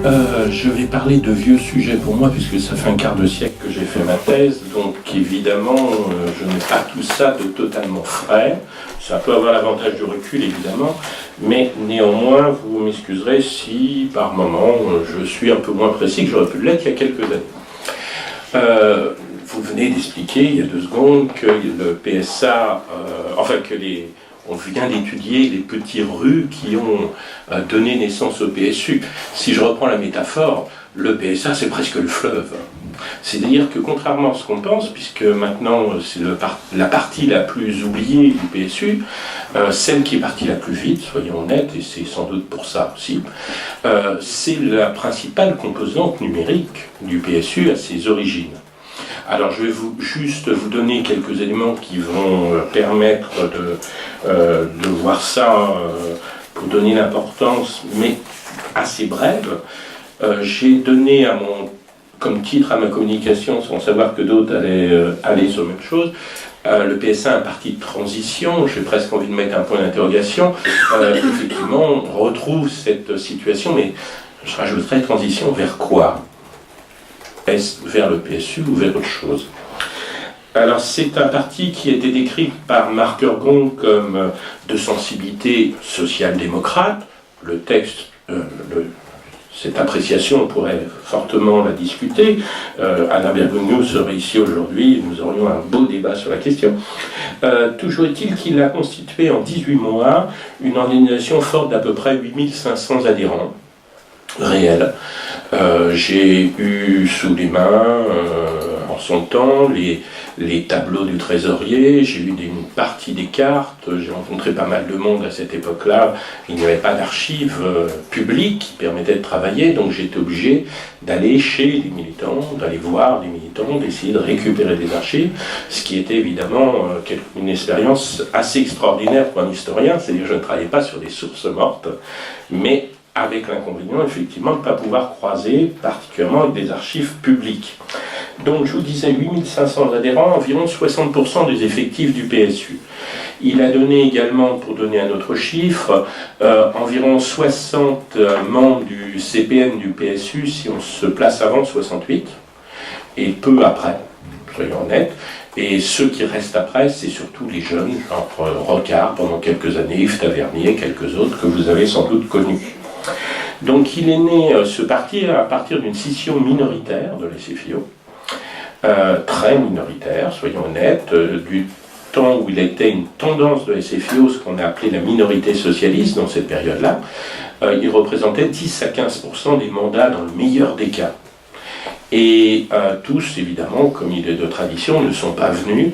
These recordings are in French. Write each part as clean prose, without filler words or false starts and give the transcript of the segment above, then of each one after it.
Je vais parler de vieux sujets pour moi, puisque ça fait un quart de siècle que j'ai fait ma thèse, donc évidemment, je n'ai pas tout ça de totalement frais. Ça peut avoir l'avantage du recul, évidemment, mais néanmoins, vous m'excuserez si, par moment, je suis un peu moins précis que j'aurais pu l'être il y a quelques années. Vous venez d'expliquer, il y a 2 secondes, que le PSA, on vient d'étudier les petits rus qui ont donné naissance au PSU. Si je reprends la métaphore, le PSA c'est presque le fleuve. C'est-à-dire que contrairement à ce qu'on pense, puisque maintenant c'est la partie la plus oubliée du PSU, celle qui est partie la plus vite, soyons honnêtes, et c'est sans doute pour ça aussi, c'est la principale composante numérique du PSU à ses origines. Alors je vais juste vous donner quelques éléments qui vont permettre de voir ça pour donner l'importance, mais assez brève. J'ai donné comme titre à ma communication, sans savoir que d'autres allaient aller sur la même chose, le PSA un parti de transition. J'ai presque envie de mettre un point d'interrogation. Effectivement, on retrouve cette situation, mais je rajouterais transition vers quoi ? Est-ce vers le PSU ou vers autre chose? Alors c'est un parti qui a été décrit par Marc Ergon comme de sensibilité social-démocrate. Le texte, cette appréciation, on pourrait fortement la discuter. Alain Bergogneau serait ici aujourd'hui, nous aurions un beau débat sur la question. Toujours est-il qu'il a constitué en 18 mois une organisation forte d'à peu près 8500 adhérents réels. J'ai eu sous les mains, en son temps, les tableaux du trésorier, j'ai eu une partie des cartes, j'ai rencontré pas mal de monde à cette époque-là. Il n'y avait pas d'archives publiques qui permettaient de travailler, donc j'étais obligé d'aller chez les militants, d'aller voir les militants, d'essayer de récupérer des archives, ce qui était évidemment une expérience assez extraordinaire pour un historien, c'est-à-dire que je ne travaillais pas sur des sources mortes, mais avec l'inconvénient, effectivement, de ne pas pouvoir croiser, particulièrement avec des archives publiques. Donc, je vous disais, 8500 adhérents, environ 60% des effectifs du PSU. Il a donné également, pour donner un autre chiffre, environ 60 membres du CPN du PSU, si on se place avant 68, et peu après, soyons honnêtes. Et ceux qui restent après, c'est surtout les jeunes, genre Rocard pendant quelques années, Yves Tavernier, quelques autres que vous avez sans doute connus. Donc il est né, ce parti, à partir d'une scission minoritaire de la SFIO, très minoritaire, soyons honnêtes, du temps où il était une tendance de la SFIO, ce qu'on a appelé la minorité socialiste dans cette période-là. Il représentait 10 à 15% des mandats dans le meilleur des cas. Et tous, évidemment, comme il est de tradition, ne sont pas venus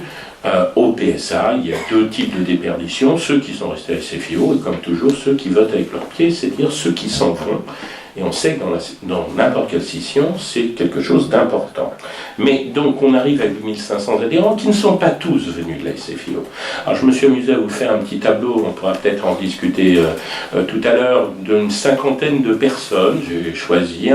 au PSA. Il y a 2 types de déperdition, ceux qui sont restés à la SFIO et comme toujours ceux qui votent avec leurs pieds, c'est-à-dire ceux qui s'en vont. Et on sait que dans n'importe quelle scission, c'est quelque chose d'important. Mais donc on arrive à 8500 adhérents qui ne sont pas tous venus de la SFIO. Alors je me suis amusé à vous faire un petit tableau, on pourra peut-être en discuter tout à l'heure, d'une 50aine de personnes. J'ai choisi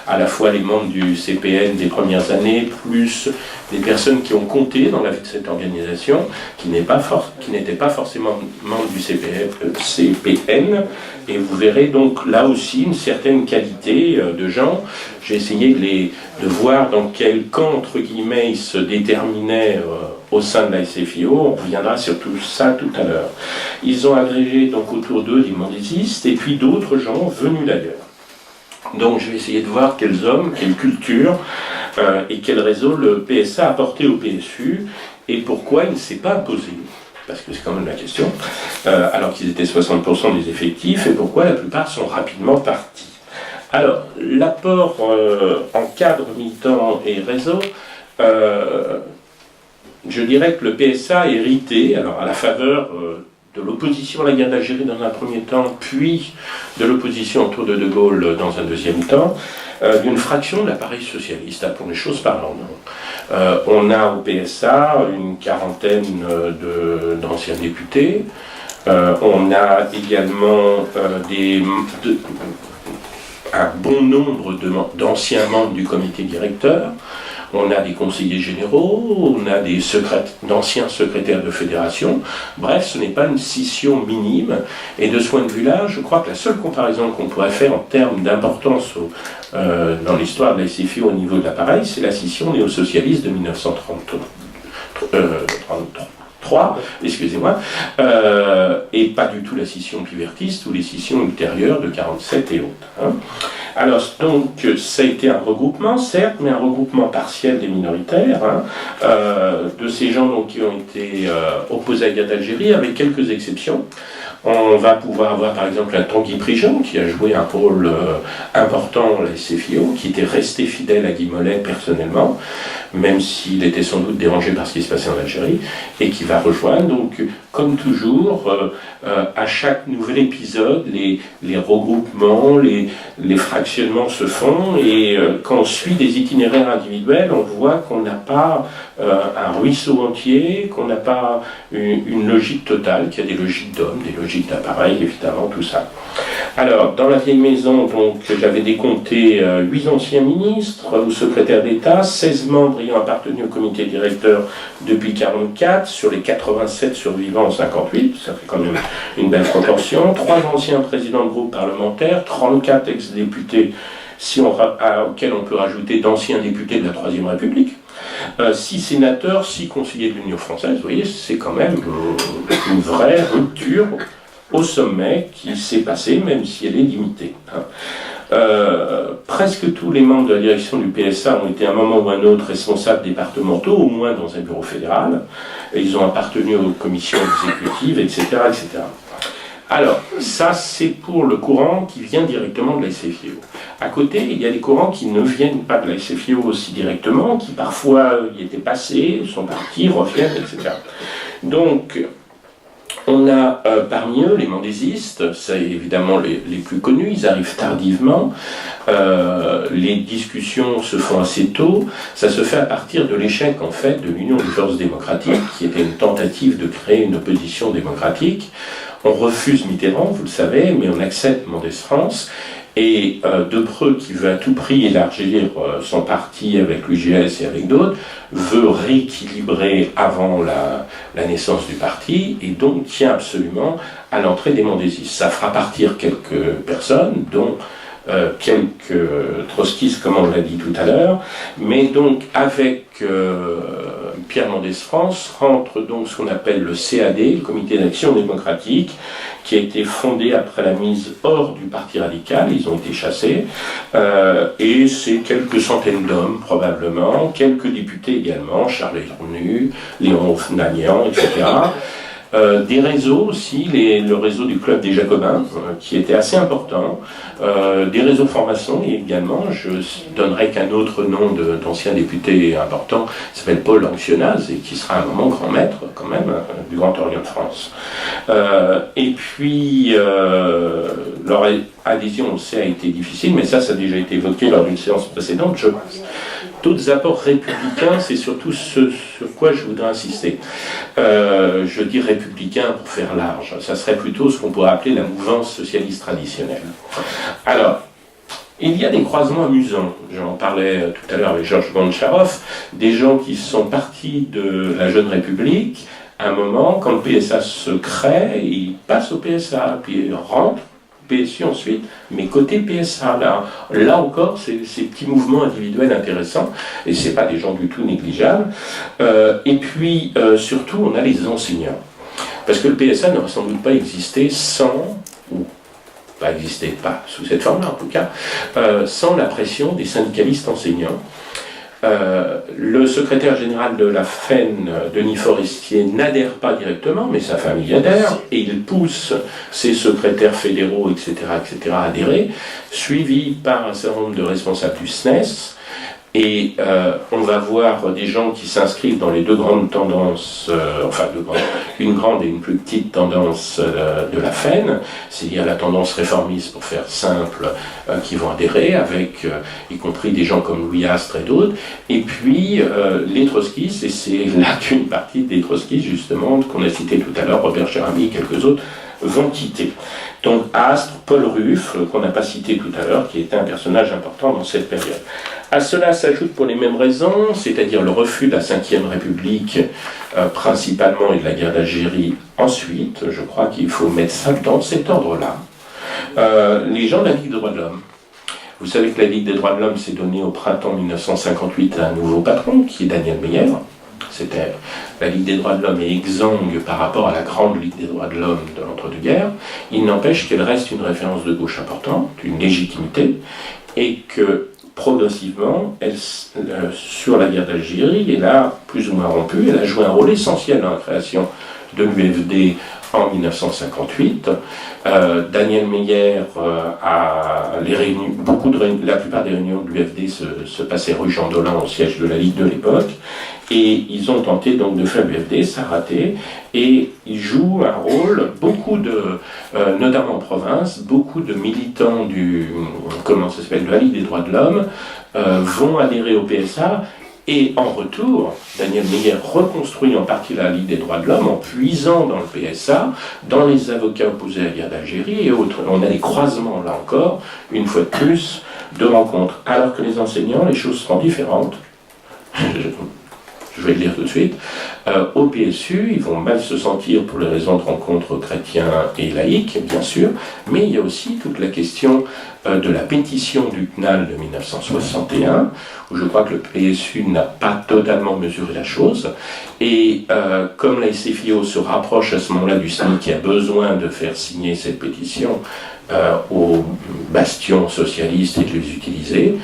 à la fois les membres du CPN des premières années, plus des personnes qui ont compté dans la vie de cette organisation, qui n'étaient pas forcément membres du CPN, et vous verrez donc là aussi une certaine qualité de gens. J'ai essayé de voir dans quel camp, entre guillemets, ils se déterminaient au sein de la SFIO. On reviendra sur tout ça tout à l'heure. Ils ont agrégé donc autour d'eux des mondésistes et puis d'autres gens venus d'ailleurs. Donc je vais essayer de voir quels hommes, quelle culture et quel réseau le PSA a apporté au PSU et pourquoi il ne s'est pas imposé. Parce que c'est quand même la question, alors qu'ils étaient 60% des effectifs, et pourquoi la plupart sont rapidement partis. Alors, l'apport en cadre militant et réseau, je dirais que le PSA a hérité, alors à la faveur de l'opposition à la guerre d'Algérie dans un premier temps, puis de l'opposition autour de De Gaulle dans un deuxième temps, d'une fraction de l'appareil socialiste, appelons les choses par leur nom. On a au PSA une quarantaine d'anciens députés, on a également un bon nombre d'anciens membres du comité directeur, On a des conseillers généraux, on a d'anciens secrétaires de fédération. Bref, ce n'est pas une scission minime. Et de ce point de vue-là, je crois que la seule comparaison qu'on pourrait faire en termes d'importance dans l'histoire de la SFIO au niveau de l'appareil, c'est la scission néo-socialiste de 1933, excusez-moi, et pas du tout la scission pivertiste ou les scissions ultérieures de 47 et autres. Hein. Alors, donc, ça a été un regroupement, certes, mais un regroupement partiel des minoritaires, hein, de ces gens donc, qui ont été opposés à la guerre d'Algérie, avec quelques exceptions. On va pouvoir avoir par exemple un Tanguy Prigent qui a joué un rôle important dans la SFIO, qui était resté fidèle à Guy Mollet personnellement, même s'il était sans doute dérangé par ce qui se passait en Algérie, et qui va rejoindre. Donc, comme toujours, à chaque nouvel épisode, les regroupements, les fractionnements se font, et quand on suit des itinéraires individuels, on voit qu'on n'a pas un ruisseau entier, qu'on n'a pas une logique totale, qu'il y a des logiques d'hommes, des logiques d'appareil, évidemment, tout ça. Alors, dans la vieille maison, donc, j'avais décompté 8 anciens ministres ou secrétaires d'État, 16 membres ayant appartenu au comité directeur depuis 1944, sur les 87 survivants en 58, ça fait quand même une belle proportion, 3 anciens présidents de groupe parlementaires, 34 ex-députés, auxquels on peut rajouter d'anciens députés de la Troisième République, 6 sénateurs, 6 conseillers de l'Union française. Vous voyez, c'est quand même une vraie rupture au sommet qui s'est passée, même si elle est limitée. Hein. Presque tous les membres de la direction du PSA ont été à un moment ou à un autre responsables départementaux, au moins dans un bureau fédéral, et ils ont appartenu aux commissions exécutives, etc., etc. Alors, ça c'est pour le courant qui vient directement de la SFIO. À côté, il y a des courants qui ne viennent pas de la SFIO aussi directement, qui parfois y étaient passés, sont partis, reviennent, etc. Donc, on a parmi eux les mendésistes, c'est évidemment les plus connus, ils arrivent tardivement, les discussions se font assez tôt, ça se fait à partir de l'échec en fait de l'Union des forces démocratiques, qui était une tentative de créer une opposition démocratique. On refuse Mitterrand, vous le savez, mais on accepte Mendès France. Et Depreux, qui veut à tout prix élargir son parti avec l'UGS et avec d'autres, veut rééquilibrer avant la naissance du parti, et donc tient absolument à l'entrée des mendésistes. Ça fera partir quelques personnes, dont quelques trotskistes, comme on l'a dit tout à l'heure, mais donc avec Pierre Mendès France rentre donc ce qu'on appelle le CAD, le Comité d'Action Démocratique, qui a été fondé après la mise hors du Parti radical, ils ont été chassés, et c'est quelques centaines d'hommes probablement, quelques députés également, Charles Elournu, Léon Nagnan, etc. Des réseaux aussi, le réseau du Club des Jacobins, qui était assez important, des réseaux francs-maçons également. Je donnerai qu'un autre nom d'ancien député important, qui s'appelle Paul Anxionaz, et qui sera un moment grand maître quand même du Grand Orient de France. Et puis, leur adhésion, on le sait, a été difficile, mais ça a déjà été évoqué lors d'une séance précédente, je pense. D'autres apports républicains, c'est surtout ce sur quoi je voudrais insister. Je dis républicain pour faire large. Ça serait plutôt ce qu'on pourrait appeler la mouvance socialiste traditionnelle. Alors, il y a des croisements amusants. J'en parlais tout à l'heure avec Georges Gontcharov, des gens qui sont partis de la Jeune République. À un moment, quand le PSA se crée, ils passent au PSA, puis ils rentrent. PSU ensuite, mais côté PSA, là encore, c'est ces petits mouvements individuels intéressants, et c'est pas des gens du tout négligeables. Et puis, surtout, on a les enseignants. Parce que le PSA n'aurait sans doute pas existé sans, ou pas existé, pas sous cette forme-là en tout cas, sans la pression des syndicalistes enseignants. Le secrétaire général de la FEN, Denis Forestier, n'adhère pas directement, mais sa famille adhère, et il pousse ses secrétaires fédéraux, etc., à adhérer, suivi par un certain nombre de responsables du SNES, et on va voir des gens qui s'inscrivent dans les deux grandes tendances, une grande et une plus petite tendance de la FEN, c'est-à-dire la tendance réformiste, pour faire simple, qui vont adhérer, avec y compris des gens comme Louis Astre et d'autres, et puis les trotskistes, et c'est là qu'une partie des trotskistes, justement, qu'on a cité tout à l'heure, Robert Cherami, quelques autres, vont quitter. Donc Astre, Paul Ruff, qu'on n'a pas cité tout à l'heure, qui était un personnage important dans cette période. À cela s'ajoute pour les mêmes raisons, c'est-à-dire le refus de la Ve République principalement et de la guerre d'Algérie ensuite, je crois qu'il faut mettre ça dans cet ordre-là. Les gens de la Ligue des droits de l'homme. Vous savez que la Ligue des droits de l'homme s'est donnée au printemps 1958 à un nouveau patron, qui est Daniel Meyer. C'était la Ligue des droits de l'homme est exsangue par rapport à la grande Ligue des droits de l'homme de l'entre-deux-guerres. Il n'empêche qu'elle reste une référence de gauche importante, une légitimité, et que progressivement, sur la guerre d'Algérie, elle a plus ou moins rompu, elle a joué un rôle essentiel dans la création de l'UFD en 1958. Daniel Meyer a les réunions, la plupart des réunions de l'UFD se passaient rue Jean Dolin au siège de la Ligue de l'époque, et ils ont tenté donc de faire l'UFD, ça a raté, et ils jouent un rôle, notamment en province, beaucoup de militants de la Ligue des droits de l'homme vont adhérer au PSA. Et en retour, Daniel Meyer reconstruit en partie la Ligue des droits de l'homme en puisant dans le PSA, dans les avocats opposés à la guerre d'Algérie et autres. On a des croisements, là encore, une fois de plus, de rencontres. Alors que les enseignants, les choses seront différentes. Je vais le dire tout de suite. Au PSU, ils vont mal se sentir pour les raisons de rencontres chrétiens et laïques, bien sûr, mais il y a aussi toute la question de la pétition du CNAL de 1961, où je crois que le PSU n'a pas totalement mesuré la chose, et comme la SFIO se rapproche à ce moment-là du SNI qui a besoin de faire signer cette pétition aux bastions socialistes et de les utiliser,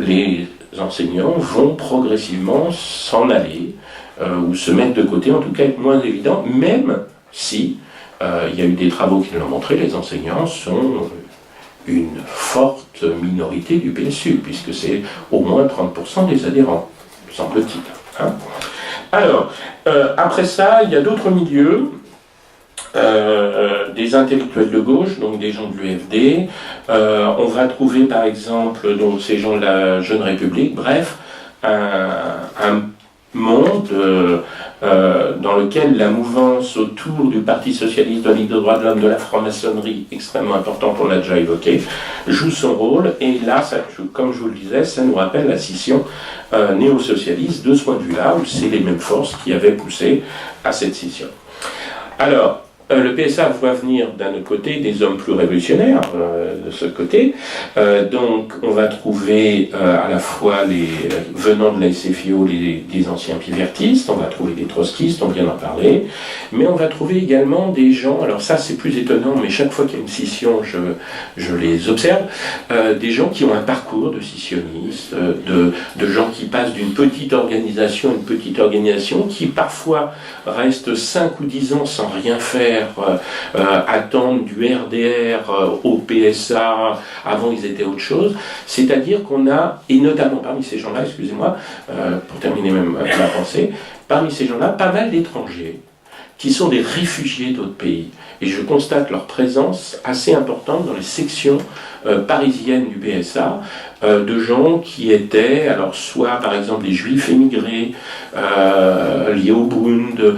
les enseignants vont progressivement s'en aller ou se mettre de côté, en tout cas être moins évident, même si il y a eu des travaux qui l'ont montré, les enseignants sont une forte minorité du PSU, puisque c'est au moins 30% des adhérents, semble-t-il. Hein. Alors, après ça, il y a d'autres milieux, des intellectuels de gauche, donc des gens de l'UFD. On va trouver par exemple donc, ces gens de la Jeune République, bref, un monde dans lequel la mouvance autour du Parti Socialiste, de la Ligue des droits de l'homme, de la franc-maçonnerie, extrêmement importante, on l'a déjà évoqué, joue son rôle, et là, ça, comme je vous le disais, ça nous rappelle la scission néo-socialiste de ce point de vue-là, où c'est les mêmes forces qui avaient poussé à cette scission. Alors, le PSA voit venir d'un autre côté des hommes plus révolutionnaires de ce côté. Donc on va trouver à la fois venant de la SFIO des anciens pivertistes, on va trouver des trotskistes, on vient d'en parler, mais on va trouver également des gens, alors ça c'est plus étonnant, mais chaque fois qu'il y a une scission, je les observe, des gens qui ont un parcours de scissionnistes, de gens qui passent d'une petite organisation à une petite organisation, qui parfois restent 5 ou 10 ans sans rien faire, attendre du RDR au PSA, avant ils étaient autre chose, c'est-à-dire qu'on a, et notamment parmi ces gens-là, excusez-moi, pour terminer même ma pensée, parmi ces gens-là, pas mal d'étrangers, qui sont des réfugiés d'autres pays. Et je constate leur présence assez importante dans les sections parisiennes du PSA, de gens qui étaient, alors soit par exemple des juifs émigrés liés au Bund,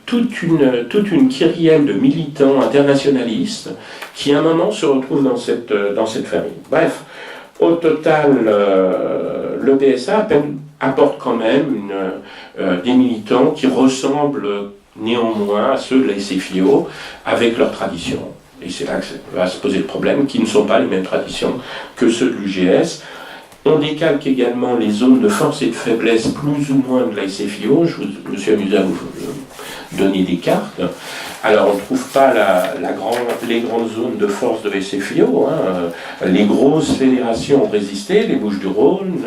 toute une kyrielle de militants internationalistes qui à un moment se retrouvent dans cette famille. Bref, au total, le PSA apporte quand même des militants qui ressemblent néanmoins à ceux de la SFIO avec leur tradition. Et c'est là que va se poser le problème, qui ne sont pas les mêmes traditions que ceux de l'UGS. On décalque également les zones de force et de faiblesse plus ou moins de la SFIO. Je me suis amusé à vous donner des cartes. Alors on ne trouve pas les grandes zones de force de la SFIO. Hein. Les grosses fédérations ont résisté, les Bouches-du-Rhône,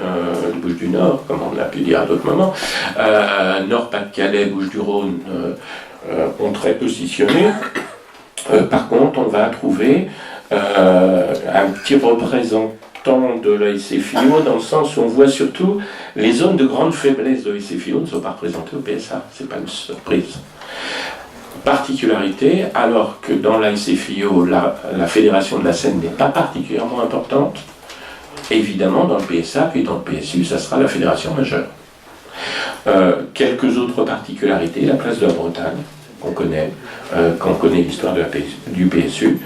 les Bouches-du-Nord, comme on a pu dire à d'autres moments, Nord-Pas-de-Calais, Bouches-du-Rhône ont très peu scissionné. Par contre, on va trouver un petit représentant de la SFIO dans le sens où on voit surtout les zones de grande faiblesse de la SFIO ne sont pas représentées au PSA, c'est pas une surprise. Particularité, alors que dans la SFIO, la fédération de la Seine n'est pas particulièrement importante, évidemment dans le PSA, puis dans le PSU, ça sera la fédération majeure. Quelques autres particularités, la place de la Bretagne, qu'on connaît l'histoire du PSU.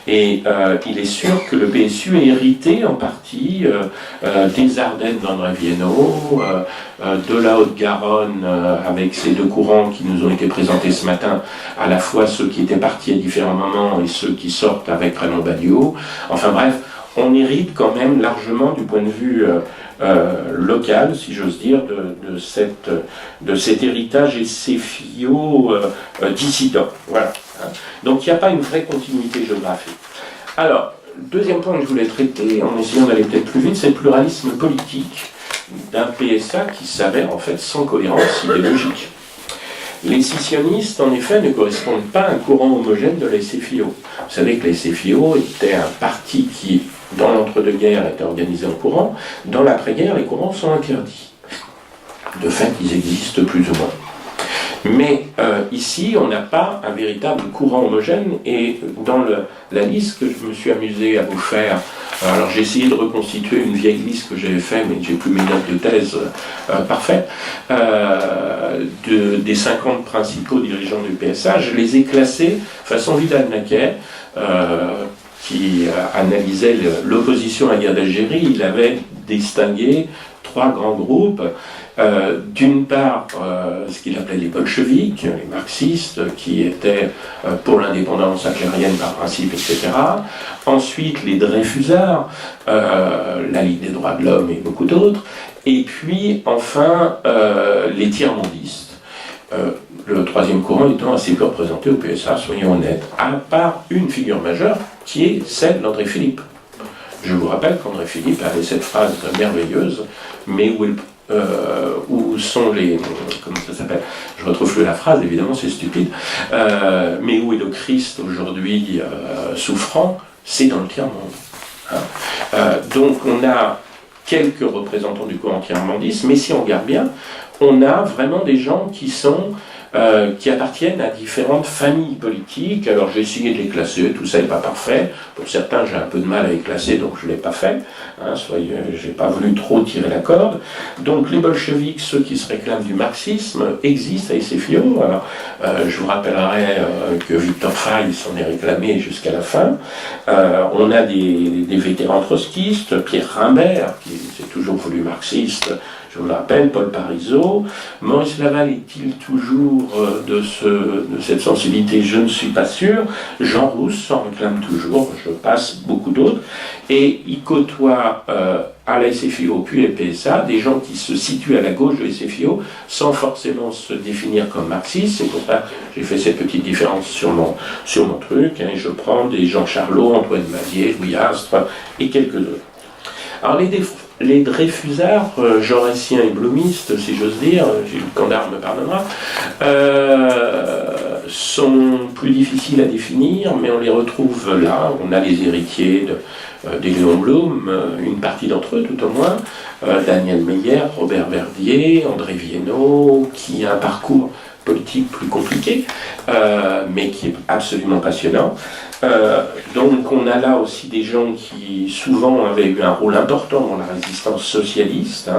Et il est sûr que le PSU est hérité en partie des Ardennes d'André Viénot, de la Haute-Garonne avec ces deux courants qui nous ont été présentés ce matin, à la fois ceux qui étaient partis à différents moments et ceux qui sortent avec Raymond Balliot. Enfin bref, on hérite quand même largement du point de vue local, si j'ose dire, de cet héritage SFIO dissident. Voilà. Donc il n'y a pas une vraie continuité géographique. Alors, deuxième point que je voulais traiter, en essayant d'aller peut-être plus vite, c'est le pluralisme politique d'un PSA qui s'avère en fait sans cohérence idéologique. Les scissionnistes, en effet, ne correspondent pas à un courant homogène de la SFIO. Vous savez que la SFIO était un parti qui, dans l'entre-deux-guerres, était organisé en courant. Dans l'après-guerre, les courants sont interdits. De fait, ils existent plus ou moins. Mais ici, on n'a pas un véritable courant homogène, et dans la liste que je me suis amusé à vous faire, alors j'ai essayé de reconstituer une vieille liste que j'avais faite, mais j'ai plus mes notes de thèse parfaites, des 50 principaux dirigeants du PSA, je les ai classés façon Vidal-Naquet, qui analysait l'opposition à la guerre d'Algérie. Il avait distingué 3 grands groupes. D'une part, ce qu'il appelait les bolcheviks, les marxistes, qui étaient pour l'indépendance algérienne par principe, etc. Ensuite, les Dreyfusards, la Ligue des droits de l'homme et beaucoup d'autres. Et puis, enfin, les tiers-mondistes. Le troisième courant étant assez peu représenté au PSA, soyons honnêtes, à part une figure majeure, qui est celle d'André Philippe. Je vous rappelle qu'André Philippe avait cette phrase merveilleuse, mais où sont les... Comment ça s'appelle? Je retrouve plus la phrase, évidemment, c'est stupide. Mais où est le Christ aujourd'hui souffrant? C'est dans le tiers-monde. Hein. Donc on a quelques représentants du courant tiers-mondiste, mais si on regarde bien, on a vraiment des gens qui appartiennent à différentes familles politiques. Alors j'ai essayé de les classer, tout ça n'est pas parfait. Pour certains, j'ai un peu de mal à les classer, donc je ne l'ai pas fait. J'ai pas voulu trop tirer la corde. Donc les bolcheviks, ceux qui se réclament du marxisme, existent à SFIO. Alors je vous rappellerai que Victor Fay s'en est réclamé jusqu'à la fin. On a des vétérans trotskistes, Pierre Rimbert, qui s'est toujours voulu marxiste, je vous le rappelle, Paul Parisot. Maurice Laval est-il toujours de cette sensibilité? Je ne suis pas sûr. Jean Rousse s'en réclame toujours, je passe beaucoup d'autres. Et il côtoie à la SFIO puis le PSA des gens qui se situent à la gauche de la SFIO sans forcément se définir comme marxistes. C'est pour ça que j'ai fait cette petite différence sur mon truc. Hein, je prends des Jean Charlot, Antoine Mazier, Louis Astre et quelques autres. Alors les Dreyfusards, jaurétiens et blomistes, si j'ose dire, Gilles Candard me pardonnera, sont plus difficiles à définir, mais on les retrouve là. On a les héritiers des Léon Blum, une partie d'entre eux tout au moins, Daniel Meyer, Robert Verdier, André Viénot, qui a un parcours politique plus compliqué, mais qui est absolument passionnant. Donc on a là aussi des gens qui souvent avaient eu un rôle important dans la résistance socialiste,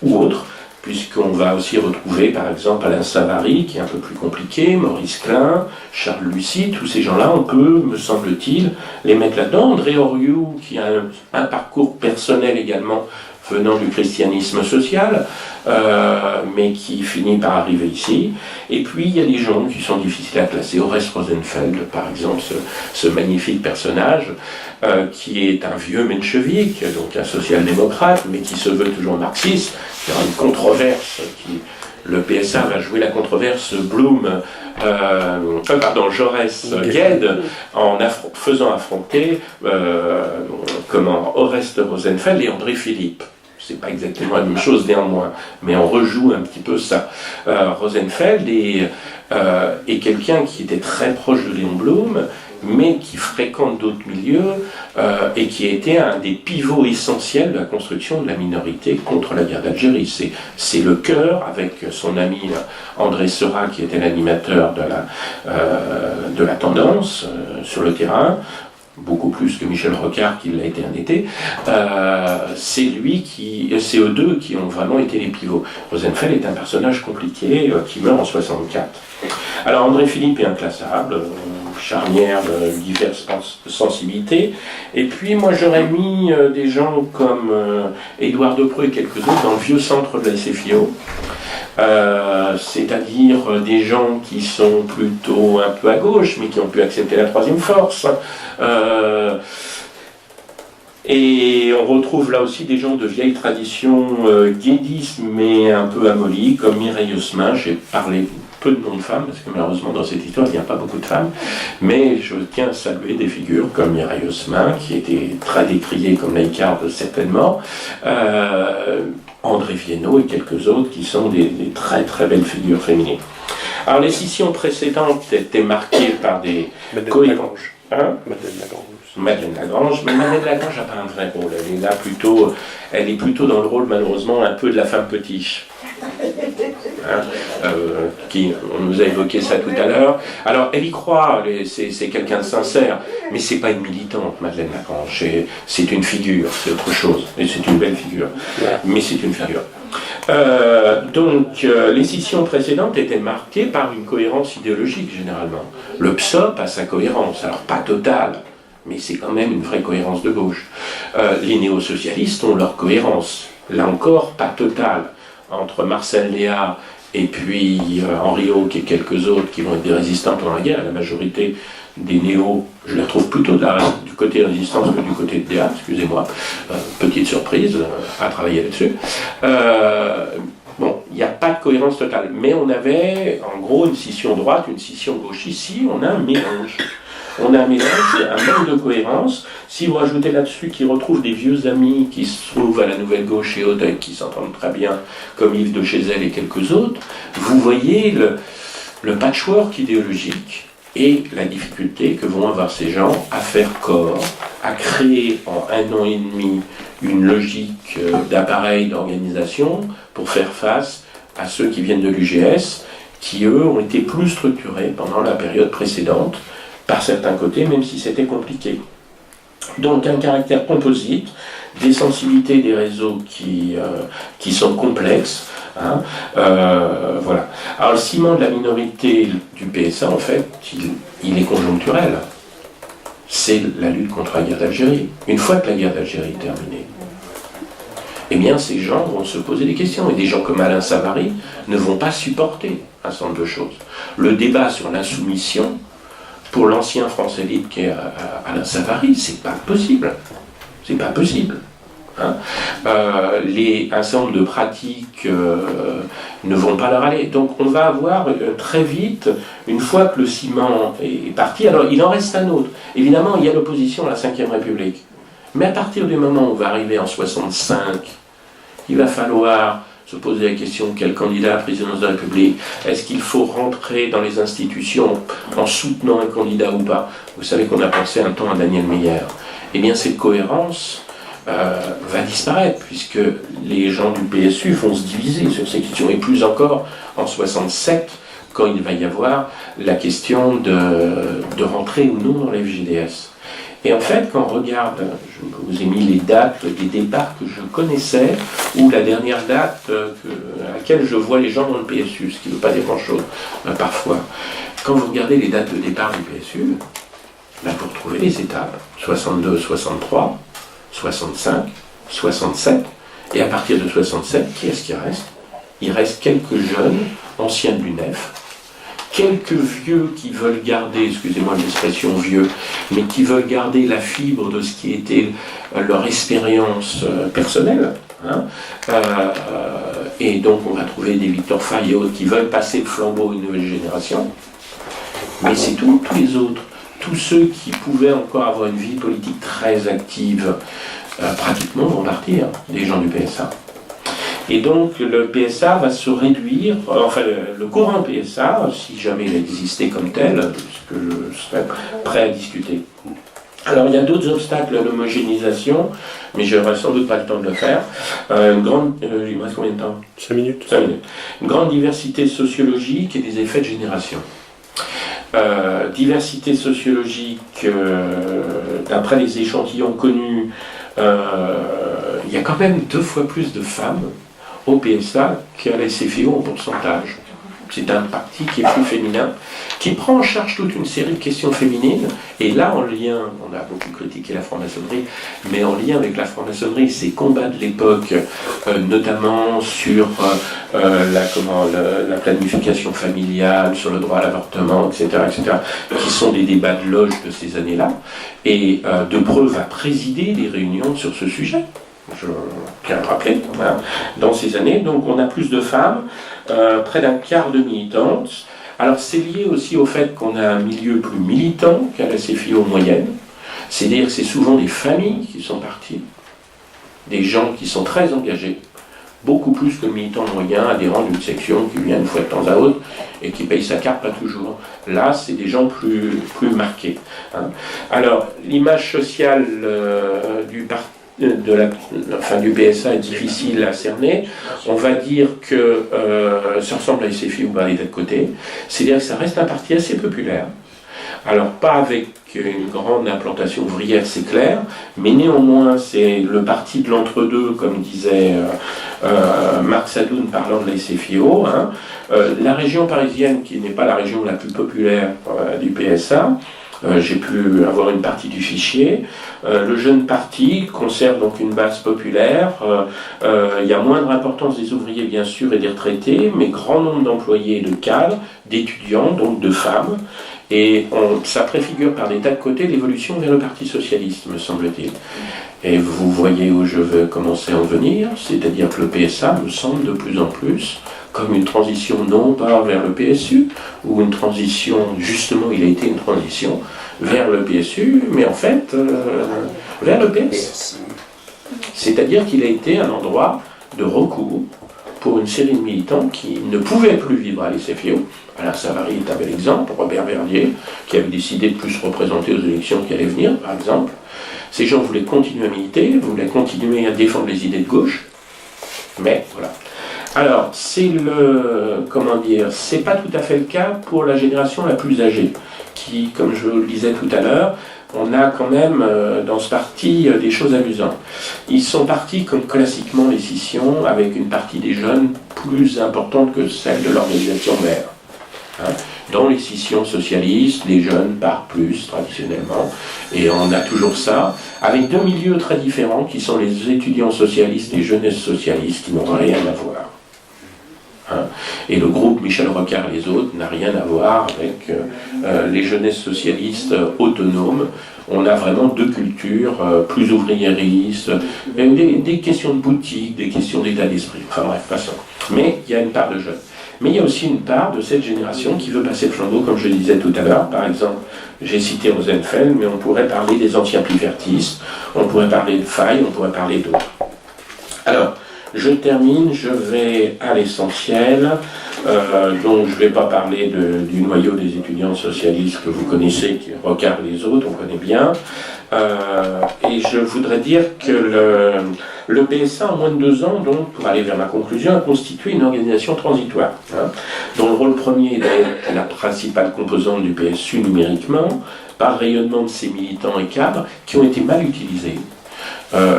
ou autre, puisqu'on va aussi retrouver par exemple Alain Savary, qui est un peu plus compliqué, Maurice Klein, Charles Lucie, tous ces gens-là, on peut, me semble-t-il, les mettre là-dedans. André Oriou, qui a un parcours personnel également, venant du christianisme social, mais qui finit par arriver ici. Et puis il y a des gens qui sont difficiles à classer. Oreste Rosenfeld, par exemple, ce magnifique personnage, qui est un vieux menchevique, donc un social-démocrate, mais qui se veut toujours marxiste. Il y aura une controverse le PSA va jouer la controverse Jaurès-Gued en faisant affronter Oreste Rosenfeld et André Philippe. C'est pas exactement la même chose néanmoins, mais on rejoue un petit peu ça. Rosenfeld est quelqu'un qui était très proche de Léon Blum, mais qui fréquente d'autres milieux et qui a été un des pivots essentiels de la construction de la minorité contre la guerre d'Algérie. C'est le cœur, avec son ami André Seurat, qui était l'animateur de la tendance sur le terrain, beaucoup plus que Michel Rocard qui l'a été un été, c'est eux deux qui ont vraiment été les pivots. Rosenfeld est un personnage compliqué qui meurt en 64. Alors André Philippe est inclassable, charnière de diverses sensibilités, et puis moi j'aurais mis des gens comme Édouard Depreux et quelques autres dans le vieux centre de la SFIO, c'est-à-dire des gens qui sont plutôt un peu à gauche, mais qui ont pu accepter la troisième force. Et on retrouve là aussi des gens de vieille tradition guédisme, mais un peu amollis, comme Mireille Haussmann. J'ai parlé peu de noms de femmes, parce que malheureusement dans cette histoire il n'y a pas beaucoup de femmes, mais je tiens à saluer des figures comme Mireille Haussmann, qui était très décriée comme laïcarde certainement, André Viennot et quelques autres qui sont des très très belles figures féminines. Alors les scissions précédentes étaient marquées par des cohérences. Hein? Madeleine Lagrange, mais Madeleine Lagrange n'a pas un vrai rôle, elle est plutôt dans le rôle malheureusement un peu de la femme potiche. Hein, on nous a évoqué ça tout à l'heure. Alors elle y croit, c'est quelqu'un de sincère, mais c'est pas une militante, Madeleine Lagrange. C'est une figure, c'est autre chose, et c'est une belle figure, mais c'est une figure. Donc les scissions précédentes étaient marquées par une cohérence idéologique généralement. Le PSOP a sa cohérence, alors pas totale, mais c'est quand même une vraie cohérence de gauche. Les néo-socialistes ont leur cohérence, là encore pas totale, entre Marcel Léa et puis Henri Hauck et quelques autres qui vont être des résistants pendant la guerre. La majorité des néos, je les retrouve plutôt du côté de résistance que du côté de DA, excusez-moi, petite surprise à travailler là-dessus. Bon, il n'y a pas de cohérence totale, mais on avait en gros une scission droite, une scission gauche. Ici, on a un mélange. On a un mélange, un manque de cohérence. Si vous rajoutez là-dessus qu'ils retrouvent des vieux amis qui se trouvent à la Nouvelle Gauche et autres, qui s'entendent très bien, comme Yves de Chézel et quelques autres, vous voyez le patchwork idéologique et la difficulté que vont avoir ces gens à faire corps, à créer en 1 an et demi une logique d'appareil, d'organisation pour faire face à ceux qui viennent de l'UGS, qui eux ont été plus structurés pendant la période précédente, par certains côtés, même si c'était compliqué. Donc un caractère composite, des sensibilités des réseaux qui sont complexes. Hein, voilà. Alors le ciment de la minorité du PSA, en fait, il est conjoncturel. C'est la lutte contre la guerre d'Algérie. Une fois que la guerre d'Algérie est terminée, eh bien ces gens vont se poser des questions. Et des gens comme Alain Savary ne vont pas supporter un certain nombre de choses. Le débat sur l'insoumission, pour l'ancien français libre qui est Alain Savary, c'est pas possible. C'est pas possible. Hein, un certain nombre de pratiques ne vont pas leur aller. Donc on va avoir très vite, une fois que le ciment est parti, alors il en reste un autre. Évidemment, il y a l'opposition à la Ve République. Mais à partir du moment où on va arriver en 65, il va falloir se poser la question quel candidat à la présidence de la République, est-ce qu'il faut rentrer dans les institutions en soutenant un candidat ou pas. Vous savez qu'on a pensé un temps à Daniel Meyer. Eh bien cette cohérence va disparaître, puisque les gens du PSU vont se diviser sur ces questions, et plus encore en 67, quand il va y avoir la question de rentrer ou non dans la FGDS. Et en fait, quand on regarde, je vous ai mis les dates des départs que je connaissais, ou la dernière date à laquelle je vois les gens dans le PSU, ce qui ne veut pas dire grand-chose parfois. Quand vous regardez les dates de départ du PSU, là vous retrouvez les étapes, 62, 63, 65, 67, et à partir de 67, qui est-ce qui reste? Il reste quelques jeunes, anciens de l'UNEF, quelques vieux qui veulent garder, excusez-moi l'expression vieux, mais qui veulent garder la fibre de ce qui était leur expérience personnelle. Hein, et donc on va trouver des Victor Fay et autres qui veulent passer le flambeau à une nouvelle génération. Mais c'est tout, tous les autres, tous ceux qui pouvaient encore avoir une vie politique très active, pratiquement vont partir, les gens du PSA. Et donc le PSA va se réduire, enfin le courant PSA, si jamais il existait comme tel, ce que je serais prêt à discuter. Alors il y a d'autres obstacles à l'homogénéisation, mais je n'aurai sans doute pas le temps de le faire. Il me reste combien de temps? 5 minutes. 5 minutes. Une grande diversité sociologique et des effets de génération. diversité sociologique, d'après les échantillons connus, il y a quand même 2 fois plus de femmes au PSA qu'à la SFIO en pourcentage. C'est un parti qui est plus féminin, qui prend en charge toute une série de questions féminines, et là en lien, on a beaucoup critiqué la franc-maçonnerie, mais en lien avec la franc-maçonnerie, ces combats de l'époque, notamment sur la planification familiale, sur le droit à l'avortement, etc., qui sont des débats de loge de ces années-là, et De Preux va présider des réunions sur ce sujet. Je tiens à le rappeler, voilà, dans ces années. Donc on a plus de femmes, près d'un quart de militantes. Alors c'est lié aussi au fait qu'on a un milieu plus militant qu'à la CFIO moyenne. C'est-à-dire que c'est souvent des familles qui sont parties, des gens qui sont très engagés, beaucoup plus que le militant moyen, adhérent d'une section qui vient une fois de temps à autre et qui paye sa carte pas toujours. Là, c'est des gens plus marqués. Hein. Alors, l'image sociale du parti du PSA est difficile à cerner. On va dire que ça ressemble à SFI ou Barley de côté. C'est-à-dire que ça reste un parti assez populaire. Alors pas avec une grande implantation ouvrière, c'est clair, mais néanmoins c'est le parti de l'entre-deux, comme disait Marc Sadoun parlant de la SFIO. Hein. La région parisienne, qui n'est pas la région la plus populaire du PSA, j'ai pu avoir une partie du fichier. Le jeune parti conserve donc une base populaire. Il y a moindre importance des ouvriers, bien sûr, et des retraités, mais grand nombre d'employés, de cadres, d'étudiants, donc de femmes. Et ça préfigure par des tas de côtés l'évolution vers le Parti socialiste, me semble-t-il. Et vous voyez où je veux commencer à en venir, c'est-à-dire que le PSA me semble de plus en plus comme une transition non pas vers le PSU, ou une transition, justement il a été une transition vers le PSU, mais en fait vers le PS. C'est-à-dire qu'il a été un endroit de recours pour une série de militants qui ne pouvaient plus vivre à l'SFIO. Alain Savary est un bel exemple, Robert Verdier, qui avait décidé de plus se représenter aux élections qui allaient venir, par exemple. Ces gens voulaient continuer à militer, voulaient continuer à défendre les idées de gauche, mais voilà. Alors, c'est pas tout à fait le cas pour la génération la plus âgée, qui, comme je vous le disais tout à l'heure, on a quand même dans ce parti des choses amusantes. Ils sont partis comme classiquement les scissions, avec une partie des jeunes plus importante que celle de l'organisation mère. Hein. Dans les scissions socialistes, les jeunes partent plus traditionnellement, et on a toujours ça, avec 2 milieux très différents qui sont les étudiants socialistes et jeunesse socialistes qui n'ont rien à voir. Hein. Et le groupe Michel Rocard et les autres n'a rien à voir avec les jeunesses socialistes autonomes. On a vraiment 2 cultures, plus ouvriéristes, des questions de boutique, des questions d'état d'esprit. Enfin bref, passons. Mais il y a une part de jeunes. Mais il y a aussi une part de cette génération qui veut passer le flambeau, comme je le disais tout à l'heure. Par exemple, j'ai cité Rosenfeld, mais on pourrait parler des anciens plivertistes, on pourrait parler de Faye, on pourrait parler d'autres. Alors, je termine, je vais à l'essentiel. Donc je ne vais pas parler du noyau des étudiants socialistes que vous connaissez, qui Rocard et les autres, on connaît bien. Et je voudrais dire que le PSA, en moins de 2 ans, donc, pour aller vers ma conclusion, a constitué une organisation transitoire, hein, dont le rôle premier est d'être la principale composante du PSU numériquement, par le rayonnement de ses militants et cadres qui ont été mal utilisés.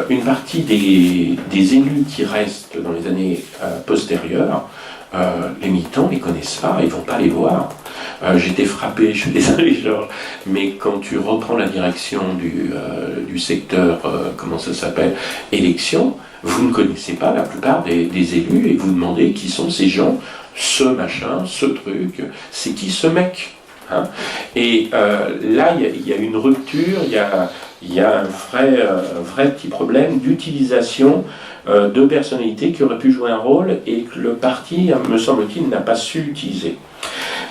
Une partie des élus qui restent dans les années postérieures, les militants ne les connaissent pas, ils ne vont pas les voir. J'étais frappé, je suis désolé Georges, mais quand tu reprends la direction du secteur, comment ça s'appelle, élection, vous ne connaissez pas la plupart des élus et vous demandez qui sont ces gens, ce machin, ce truc, c'est qui ce mec, hein. Et là, il y a une rupture, il y a un vrai petit problème d'utilisation de personnalités qui auraient pu jouer un rôle et que le parti, me semble-t-il, n'a pas su utiliser.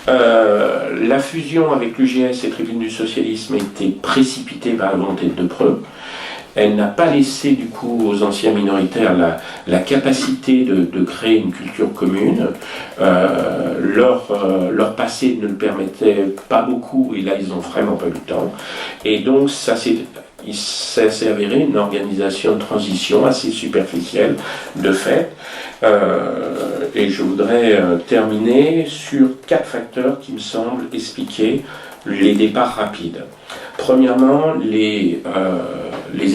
La fusion avec l'UGS et Tribune du Socialisme a été précipitée par la volonté de Preux. Elle n'a pas laissé du coup aux anciens minoritaires la capacité de créer une culture commune. Leur passé ne le permettait pas beaucoup et là ils n'ont vraiment pas eu le temps. Et donc ça s'est avéré une organisation de transition assez superficielle, de fait. Et je voudrais terminer sur 4 facteurs qui me semblent expliquer les départs rapides. Premièrement, les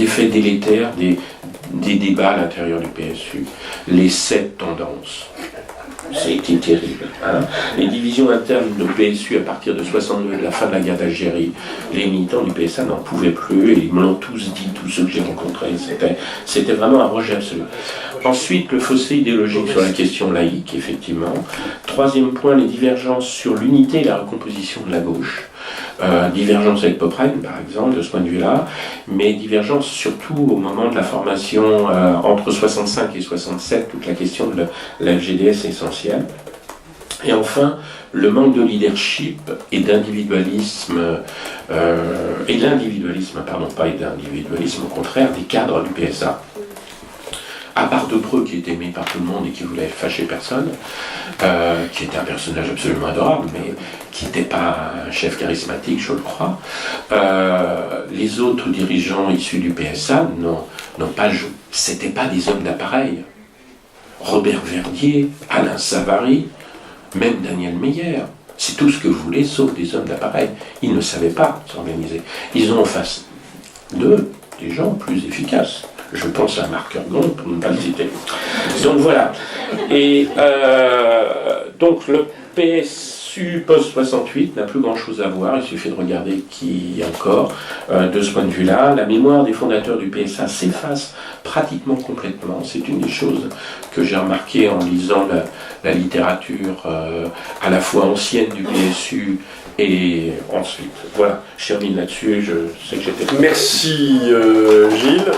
effets délétères des débats à l'intérieur du PSU, les 7 tendances. C'était terrible. Hein. Les divisions internes de PSU à partir de 62, de la fin de la guerre d'Algérie, les militants du PSA n'en pouvaient plus, et ils me l'ont tous dit, tous ceux que j'ai rencontrés. C'était vraiment un rejet absolu. Ensuite, le fossé idéologique sur la question laïque, effectivement. Troisième point, les divergences sur l'unité et la recomposition de la gauche. Divergence avec Popren, par exemple, de ce point de vue-là, mais divergence surtout au moment de la formation entre 65 et 67, toute la question de la FGDS est essentielle. Et enfin, le manque de leadership et d'individualisme, et l'individualisme, pardon, pas et d'individualisme, au contraire, des cadres du PSA. À part Depreux, qui était aimé par tout le monde et qui voulait fâcher personne, qui était un personnage absolument adorable, mais qui n'était pas un chef charismatique, je le crois, les autres dirigeants issus du PSA n'ont pas joué. C'était pas des hommes d'appareil. Robert Verdier, Alain Savary, même Daniel Meyer, c'est tout ce que vous voulez, sauf des hommes d'appareil. Ils ne savaient pas s'organiser. Ils ont en face d'eux des gens plus efficaces. Je pense à Marc Ergon, pour ne pas le citer. Donc voilà. Et donc le PSU post-68 n'a plus grand-chose à voir, il suffit de regarder qui y a encore. De ce point de vue-là, la mémoire des fondateurs du PSA s'efface pratiquement complètement. C'est une des choses que j'ai remarqué en lisant la littérature à la fois ancienne du PSU et ensuite. Voilà, je termine là-dessus, je sais que j'étais... Merci Gilles.